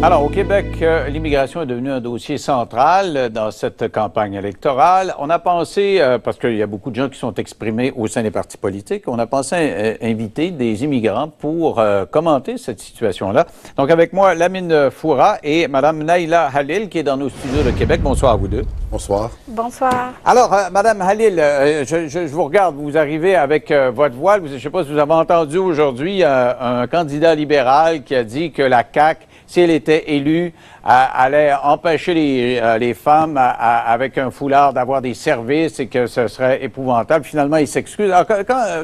Alors, au Québec, l'immigration est devenue un dossier central dans cette campagne électorale. On a pensé, parce qu'il y a beaucoup de gens qui sont exprimés au sein des partis politiques, on a pensé inviter des immigrants pour commenter cette situation-là. Donc, avec moi, Lamine Foura et Mme Naïla Halil, qui est dans nos studios de Québec. Bonsoir à vous deux. Bonsoir. Bonsoir. Alors, Mme Halil, je vous regarde, vous arrivez avec votre voile. Je ne sais pas si vous avez entendu aujourd'hui un candidat libéral qui a dit que la CAQ, si elle était élue, allait empêcher les femmes avec un foulard d'avoir des services et que ce serait épouvantable. Finalement, il s'excuse. Alors,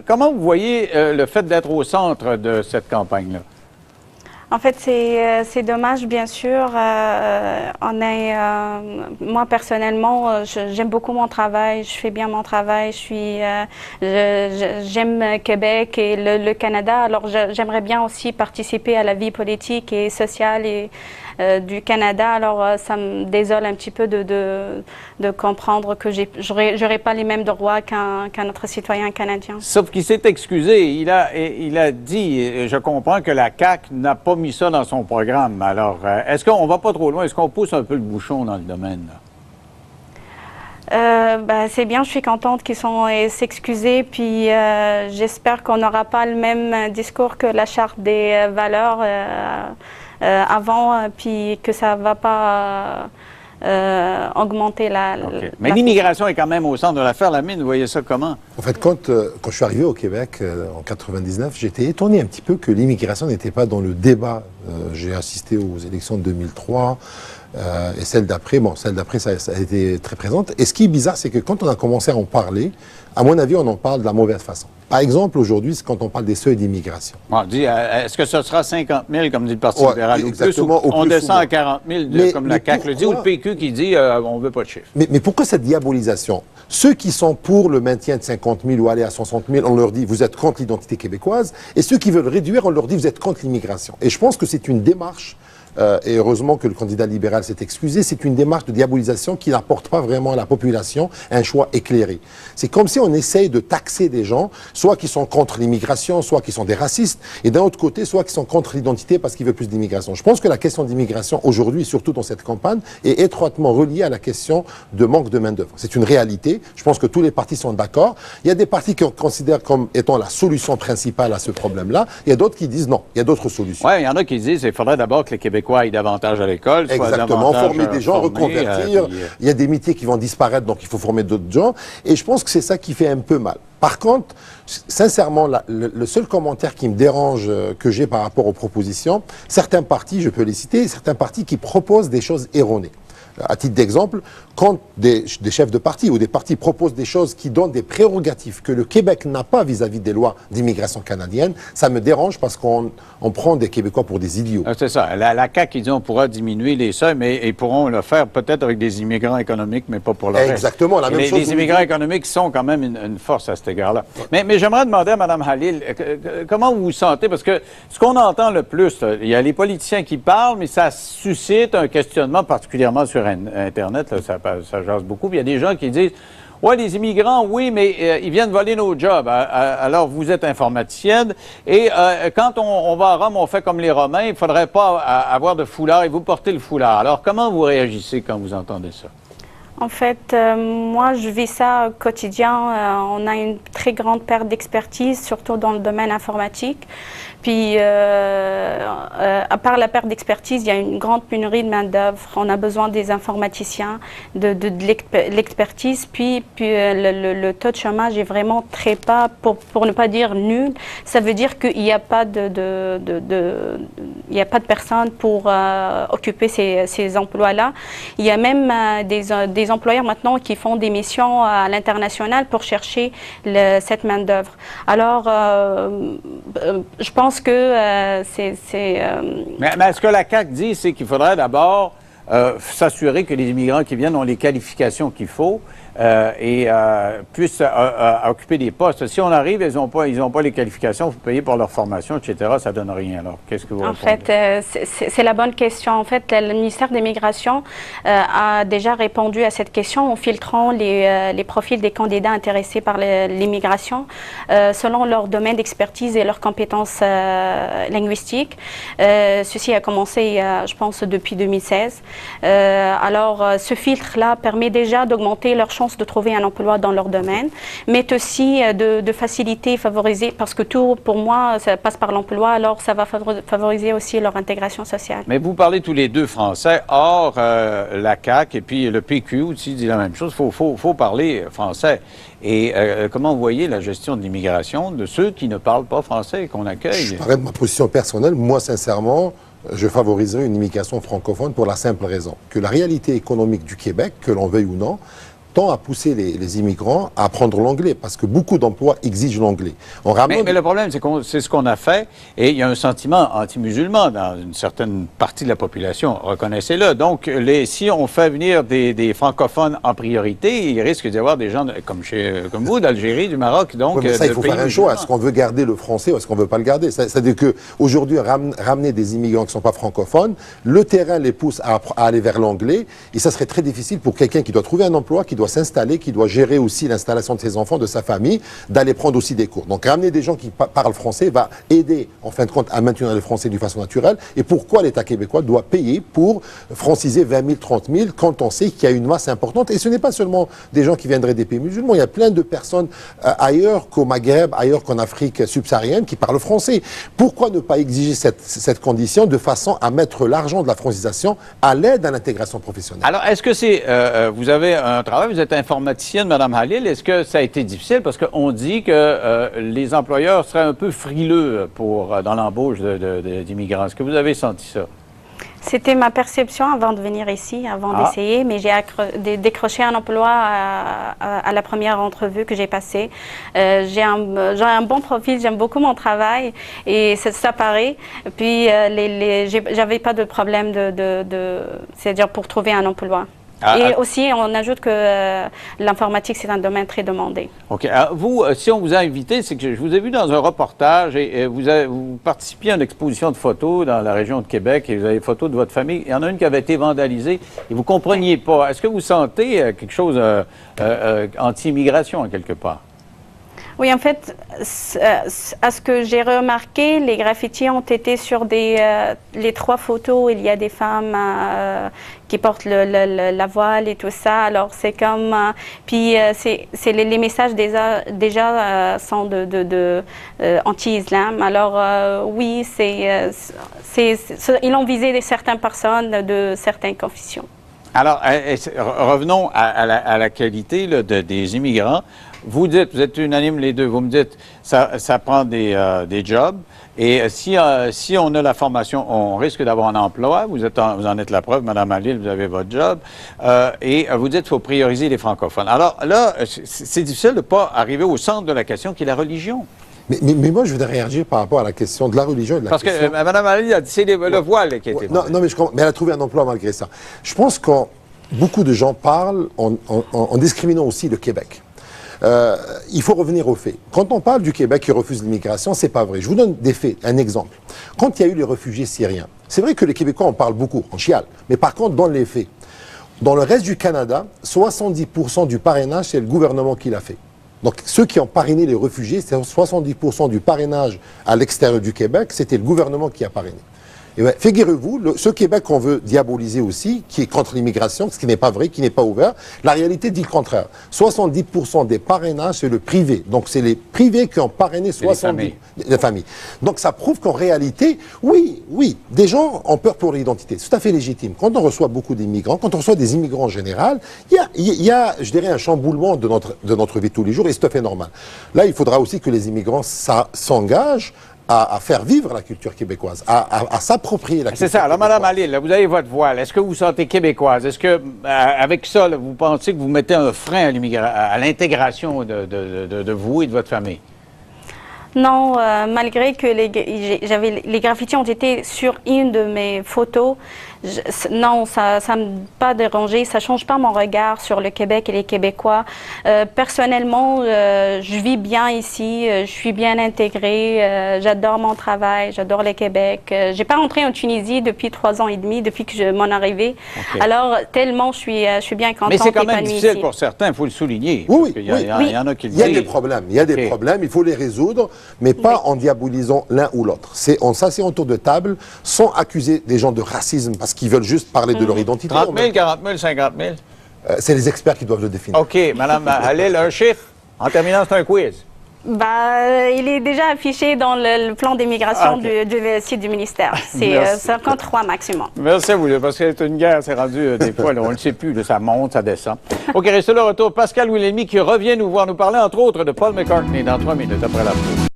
comment vous voyez le fait d'être au centre de cette campagne-là? En fait, c'est dommage, bien sûr. Moi, personnellement, j'aime beaucoup mon travail. Je fais bien mon travail. J'aime Québec et le Canada. Alors, j'aimerais bien aussi participer à la vie politique et sociale du Canada. Alors, ça me désole un petit peu de comprendre que j'aurais pas les mêmes droits qu'un autre citoyen canadien. Sauf qu'il s'est excusé. Il a dit, je comprends que la CAQ n'a pas mis ça dans son programme. Alors, est-ce qu'on va pas trop loin? Est-ce qu'on pousse un peu le bouchon dans le domaine, là? C'est bien, je suis contente qu'ils sont s'excuser, puis j'espère qu'on n'aura pas le même discours que la Charte des valeurs avant, puis que ça ne va pas augmenter Okay. Mais l'immigration est quand même au centre de l'affaire. Lamine, vous voyez ça comment? En fait, quand je suis arrivé au Québec en 99, j'étais étonné un petit peu que l'immigration n'était pas dans le débat. J'ai assisté aux élections de 2003 et celle d'après. Bon, celle d'après, ça a été très présente. Et ce qui est bizarre, c'est que quand on a commencé à en parler, à mon avis, on en parle de la mauvaise façon. Par exemple, aujourd'hui, c'est quand on parle des seuils d'immigration. On dit, est-ce que ce sera 50 000, comme dit le Parti libéral, ou plus, ou on plus descend souvent. à 40 000, comme la CAQ le dit, ou le PQ qui dit, on ne veut pas de chiffres. Mais pourquoi cette diabolisation? Ceux qui sont pour le maintien de 50 000 ou aller à 60 000, on leur dit, vous êtes contre l'identité québécoise. Et ceux qui veulent réduire, on leur dit, vous êtes contre l'immigration. Et je pense que c'est une démarche, et heureusement que le candidat libéral s'est excusé, c'est une démarche de diabolisation qui n'apporte pas vraiment à la population un choix éclairé. C'est comme si on essaye de taxer des gens, soit qui sont contre l'immigration, soit qui sont des racistes, et d'un autre côté, soit qui sont contre l'identité parce qu'ils veulent plus d'immigration. Je pense que la question d'immigration aujourd'hui, surtout dans cette campagne, est étroitement reliée à la question de manque de main-d'œuvre. C'est une réalité. Je pense que tous les partis sont d'accord. Il y a des partis qui considèrent comme étant la solution principale à ce problème-là. Il y a d'autres qui disent non, il y a d'autres solutions. Oui, il y en a qui disent qu'il faudrait d'abord que les Québécois aillent davantage à l'école. Exactement, former des gens, reconvertir. Il y a des métiers qui vont disparaître, donc il faut former d'autres gens. Et je pense que c'est ça qui fait un peu mal. Par contre, sincèrement, le seul commentaire qui me dérange, que j'ai par rapport aux propositions, certains partis, je peux les citer, certains partis qui proposent des choses erronées. À titre d'exemple, quand des chefs de parti ou des partis proposent des choses qui donnent des prérogatives que le Québec n'a pas vis-à-vis des lois d'immigration canadienne, ça me dérange parce qu'on prend des Québécois pour des idiots. C'est ça. La CAQ, ils disent on pourra diminuer les seuils, mais ils pourront le faire peut-être avec des immigrants économiques, mais pas pour le reste. Exactement, la même chose. Les immigrants économiques sont quand même une force à cet égard-là. Mais j'aimerais demander à Mme Halil, comment vous vous sentez? Parce que ce qu'on entend le plus, il y a les politiciens qui parlent, mais ça suscite un questionnement, particulièrement sur Internet, là, ça jase beaucoup. Puis il y a des gens qui disent, ouais, les immigrants, oui, mais ils viennent voler nos jobs. Alors, vous êtes informaticienne. Et quand on va à Rome, on fait comme les Romains. Il ne faudrait pas avoir de foulard et vous portez le foulard. Alors, comment vous réagissez quand vous entendez ça? En fait, moi, je vis ça au quotidien. On a une très grande perte d'expertise, surtout dans le domaine informatique. Puis, à part la perte d'expertise, il y a une grande pénurie de main-d'œuvre. On a besoin des informaticiens, de l'expertise. Puis le taux de chômage est vraiment très bas, pour ne pas dire nul. Ça veut dire qu'il n'y a pas de personnes pour occuper ces emplois-là. Il y a même des employeurs maintenant qui font des missions à l'international pour chercher cette main-d'œuvre. Alors, je pense que Mais ce que la CAQ dit, c'est qu'il faudrait d'abord s'assurer que les immigrants qui viennent ont les qualifications qu'il faut. et puissent occuper des postes. Si on arrive, ils n'ont pas les qualifications, vous payez pour leur formation, etc., ça ne donne rien. Alors, qu'est-ce que vous répondez? En fait, c'est la bonne question. En fait, le ministère des Migrations a déjà répondu à cette question en filtrant les profils des candidats intéressés par l'immigration selon leur domaine d'expertise et leurs compétences linguistiques. Ceci a commencé, je pense, depuis 2016. Alors, ce filtre-là permet déjà d'augmenter leurs chances de trouver un emploi dans leur domaine, mais aussi de faciliter, favoriser, parce que tout, pour moi, ça passe par l'emploi, alors ça va favoriser aussi leur intégration sociale. Mais vous parlez tous les deux français. Or, la CAQ et puis le PQ aussi dit la même chose. Il faut parler français. Et comment vous voyez la gestion de l'immigration de ceux qui ne parlent pas français et qu'on accueille? Je parlerai de ma position personnelle. Moi, sincèrement, je favoriserai une immigration francophone pour la simple raison que la réalité économique du Québec, que l'on veuille ou non, tend à pousser les immigrants à apprendre l'anglais, parce que beaucoup d'emplois exigent l'anglais. Mais le problème, c'est ce qu'on a fait, et il y a un sentiment anti-musulman dans une certaine partie de la population, reconnaissez-le. Donc, si on fait venir des francophones en priorité, il risque d'y avoir des gens comme vous, d'Algérie, du Maroc, donc... Oui, mais ça, il faut faire un choix. Est-ce qu'on veut garder le français ou est-ce qu'on ne veut pas le garder? C'est-à-dire qu'aujourd'hui, ramener des immigrants qui ne sont pas francophones, le terrain les pousse à aller vers l'anglais, et ça serait très difficile pour quelqu'un qui doit trouver un emploi, qui doit s'installer, qui doit gérer aussi l'installation de ses enfants, de sa famille, d'aller prendre aussi des cours. Donc ramener des gens qui parlent français va aider, en fin de compte, à maintenir le français d'une façon naturelle. Et pourquoi l'État québécois doit payer pour franciser 20 000, 30 000 quand on sait qu'il y a une masse importante? Et ce n'est pas seulement des gens qui viendraient des pays musulmans, il y a plein de personnes ailleurs qu'au Maghreb, ailleurs qu'en Afrique subsaharienne qui parlent français. Pourquoi ne pas exiger cette condition de façon à mettre l'argent de la francisation à l'aide à l'intégration professionnelle? Alors, est-ce que vous avez un travail, vous êtes informaticienne, Mme Halil, est-ce que ça a été difficile? Parce qu'on dit que les employeurs seraient un peu frileux dans l'embauche d'immigrants. Est-ce que vous avez senti ça? C'était ma perception avant de venir ici, avant d'essayer, mais j'ai décroché un emploi à la première entrevue que j'ai passée. J'ai un bon profil, j'aime beaucoup mon travail et ça paraît. Puis, j'avais pas de problème c'est-à-dire pour trouver un emploi. Et aussi, on ajoute que l'informatique, c'est un domaine très demandé. OK. Alors, vous, si on vous a invité, c'est que je vous ai vu dans un reportage et vous participiez à une exposition de photos dans la région de Québec et vous avez des photos de votre famille. Il y en a une qui avait été vandalisée et vous ne compreniez pas. Est-ce que vous sentez quelque chose anti-immigration, en quelque part? Oui, en fait, à ce que j'ai remarqué, les graffitis ont été sur les 3 photos. Il y a des femmes qui portent la voile et tout ça. Alors, c'est comme... puis, les messages déjà sont anti-islam. Alors, oui, ils ont visé certaines personnes de certaines confessions. Alors, revenons à la qualité des immigrants. Vous êtes unanimes les deux, vous me dites, ça prend des jobs, et si on a la formation, on risque d'avoir un emploi, vous en êtes la preuve, Mme Halil, vous avez votre job, et vous dites qu'il faut prioriser les francophones. Alors là, c'est difficile de ne pas arriver au centre de la question qui est la religion. Mais moi, je voudrais réagir par rapport à la question de la religion et de la question... Parce que Mme Halil a dit c'est le voile qui a été... Non, mais elle a trouvé un emploi malgré ça. Je pense que beaucoup de gens parlent en discriminant aussi le Québec. Il faut revenir aux faits. Quand on parle du Québec qui refuse l'immigration, c'est pas vrai. Je vous donne des faits, un exemple. Quand il y a eu les réfugiés syriens, c'est vrai que les Québécois en parlent beaucoup, on chiale. Mais par contre, dans les faits, dans le reste du Canada, 70% du parrainage, c'est le gouvernement qui l'a fait. Donc, ceux qui ont parrainé les réfugiés, c'est 70% du parrainage à l'extérieur du Québec, c'était le gouvernement qui a parrainé. Et bien, figurez-vous, ce Québec qu'on veut diaboliser aussi, qui est contre l'immigration, ce qui n'est pas vrai, qui n'est pas ouvert, la réalité dit le contraire. 70% des parrainages, c'est le privé. Donc, c'est les privés qui ont parrainé 70% des familles. Donc, ça prouve qu'en réalité, oui, des gens ont peur pour l'identité. C'est tout à fait légitime. Quand on reçoit beaucoup d'immigrants, quand on reçoit des immigrants en général, il y a, je dirais, un chamboulement de notre vie de tous les jours, et c'est tout à fait normal. Là, il faudra aussi que les immigrants s'engagent à faire vivre la culture québécoise, à s'approprier la culture québécoise. C'est ça. Alors, Mme Halil, vous avez votre voile. Est-ce que vous vous sentez québécoise? Est-ce que, avec ça, là, vous pensez que vous mettez un frein à l'intégration de vous et de votre famille? Non, malgré que les graffitis ont été sur une de mes photos, Non, ça ne m'a pas dérangé. Ça ne change pas mon regard sur le Québec et les Québécois. Personnellement, je vis bien ici. Je suis bien intégrée. J'adore mon travail. J'adore le Québec. Je n'ai pas rentré en Tunisie depuis 3 ans et demi, depuis que je m'en arrivée. Okay. Alors, tellement je suis bien contente. Mais c'est quand même difficile ici. pour certains, il faut le souligner. Oui, Il y en a qui le Il y a disent. des problèmes, il y a des problèmes, il faut les résoudre, mais pas en diabolisant l'un ou l'autre. C'est on s'assied autour de table sans accuser des gens de racisme parce qu'ils veulent juste parler de leur identité. 30 000, 40 000, 50 000? C'est les experts qui doivent le définir. OK. Mme Halil, un chiffre. En terminant, c'est un quiz. Il est déjà affiché dans le plan d'immigration Okay. du site du ministère. C'est 53 maximum. Merci à vous, parce que c'est une guerre, c'est rendu des fois, là, on ne le sait plus, là, ça monte, ça descend. OK, restez là, retour. Pascal Wilhelmy qui revient nous voir, nous parler entre autres de Paul McCartney dans 3 minutes après la pause.